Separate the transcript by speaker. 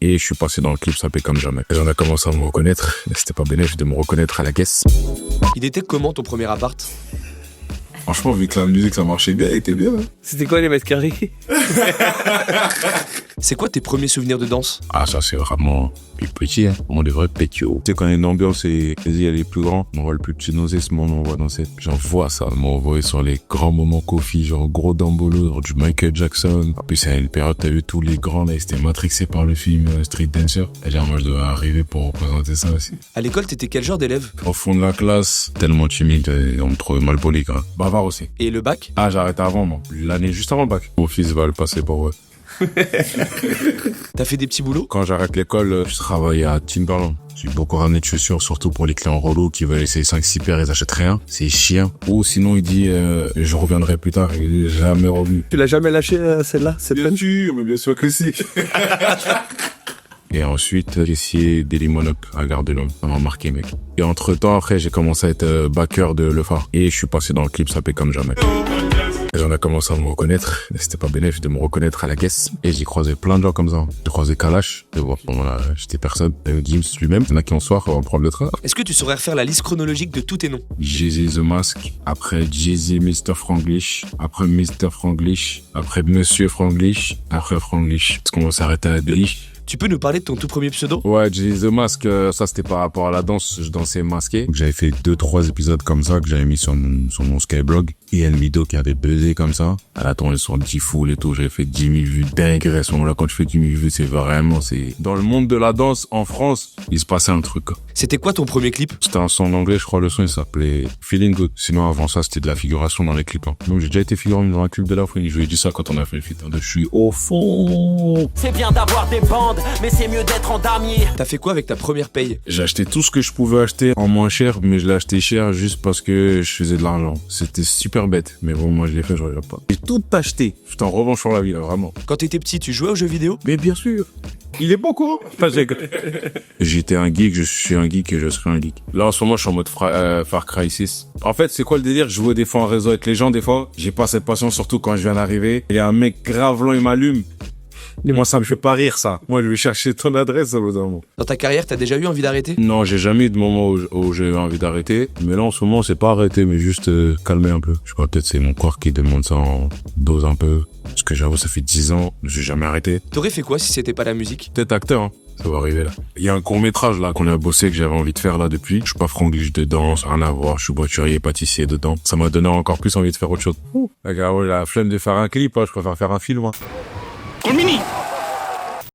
Speaker 1: Et je suis passé dans le clip Ça paie comme jamais. Et on a commencé à me reconnaître. C'était pas bénéfique de me reconnaître à la caisse.
Speaker 2: Il était comment ton premier appart?
Speaker 1: Franchement, vu que la musique ça marchait bien, il était bien. Hein.
Speaker 3: C'était quoi les mètres carrés?
Speaker 2: C'est quoi tes premiers souvenirs de danse?
Speaker 1: Ah, ça c'est vraiment plus petit, hein. On est vrais pétios. Tu sais, quand il y a une ambiance et vas-y, elle est plus grande, on voit le plus petit nausée ce moment, on voit danser. J'en vois ça, on voit sur les grands moments Kofi, genre gros Dambolo, genre du Michael Jackson. En plus, c'est une période, t'as vu tous les grands là, ils étaient matrixés par le film Street Dancer. Et genre, moi, je devais arriver pour représenter ça aussi.
Speaker 2: À l'école, t'étais quel genre d'élève?
Speaker 1: Au fond de la classe, tellement timide, on me trouvait mal poli, quoi. Bavard aussi.
Speaker 2: Et le bac?
Speaker 1: Ah, j'ai arrêté avant, moi. L'année juste avant le bac. Mon fils va le passer pour eux.
Speaker 2: T'as fait des petits boulots?
Speaker 1: Quand j'arrête l'école, je travaille à Timberland. J'ai beaucoup ramené de chaussures, surtout pour les clients relous qui veulent essayer 5-6 paires, ils achètent rien. C'est chiant. Ou sinon, il dit, je reviendrai plus tard, il est jamais revenu.
Speaker 3: Tu l'as jamais lâché celle-là?
Speaker 1: Bien sûr, mais bien sûr que si. Et ensuite, j'ai essayé Daily Monop à Gare de Lyon. Ça m'a marqué, mec. Et entre-temps, après, j'ai commencé à être backer de Le Phare. Et je suis passé dans le clip Ça paie comme jamais. Et on a commencé à me reconnaître. C'était pas bénéfique de me reconnaître à la caisse. Et j'ai croisé plein de gens comme ça. J'ai croisé Kalash. Et bon, là, j'étais personne. Gims lui-même. Il y en a qui en soir vont prendre le train.
Speaker 2: Est-ce que tu saurais refaire la liste chronologique de tous tes noms?
Speaker 1: Jay-Z The Mask. Après Jay-Z Mr. Franglish. Après Mr. Franglish. Après Monsieur Franglish. Après Franglish. Parce qu'on va s'arrêter à Delish.
Speaker 2: Tu peux nous parler de ton tout premier pseudo?
Speaker 1: Ouais, Jay-Z The Mask, ça c'était par rapport à la danse, je dansais masqué. J'avais fait 2-3 épisodes comme ça que j'avais mis sur mon Skyblog. Et El Mido qui avait buzzé comme ça. Elle a tourné sur 10 foules et tout, j'avais fait 10 000 vues dingue. À ce moment-là, quand tu fais 10 000 vues, c'est dans le monde de la danse en France, il se passait un truc.
Speaker 2: C'était quoi ton premier clip?
Speaker 1: C'était un son en anglais, je crois, le son il s'appelait Feeling Good. Sinon avant ça, c'était de la figuration dans les clips. Hein. Donc j'ai déjà été figurant dans un clip de la Fouine. Je lui ai dit ça quand on a fait le feat. Je suis au fond.
Speaker 4: C'est bien d'avoir des bandes, mais c'est mieux d'être en damier.
Speaker 2: T'as fait quoi avec ta première paye?
Speaker 1: J'ai acheté tout ce que je pouvais acheter en moins cher, mais je l'ai acheté cher juste parce que je faisais de l'argent. C'était super bête, mais bon, moi je l'ai fait, je regrette pas. J'ai tout acheté. J'étais en revanche sur la vie, là, vraiment.
Speaker 2: Quand t'étais petit, tu jouais aux jeux vidéo?
Speaker 1: Mais bien sûr. Il est beaucoup. J'étais un geek, je suis un geek et je serai un geek. Là, en ce moment, je suis en mode Far Cry 6. En fait, c'est quoi le délire? Je jouais des fois en réseau avec les gens, des fois. J'ai pas cette passion, surtout quand je viens d'arriver. Il y a un mec grave lent, il m'allume. Moi, ça me fait pas rire, ça. Moi, je vais chercher ton adresse, au bout d'un moment.
Speaker 2: Dans ta carrière, t'as déjà eu envie d'arrêter?
Speaker 1: Non, j'ai jamais eu de moment où j'ai eu envie d'arrêter. Mais là, en ce moment, c'est pas arrêter, mais juste calmer un peu. Je crois peut-être c'est mon corps qui demande ça en dose un peu. Parce que j'avoue, ça fait 10 ans, j'ai jamais arrêté.
Speaker 2: T'aurais fait quoi si c'était pas la musique?
Speaker 1: Peut-être acteur, hein. Ça va arriver là. Il y a un court-métrage là qu'on a bossé que j'avais envie de faire là depuis. Je suis pas franglish dedans, ça n'a rien à voir. Je suis voiturier, pâtissier dedans. Ça m'a donné encore plus envie de faire autre chose. La flemme de faire un clip, hein. Je préfère faire un film. Hein.
Speaker 4: Mini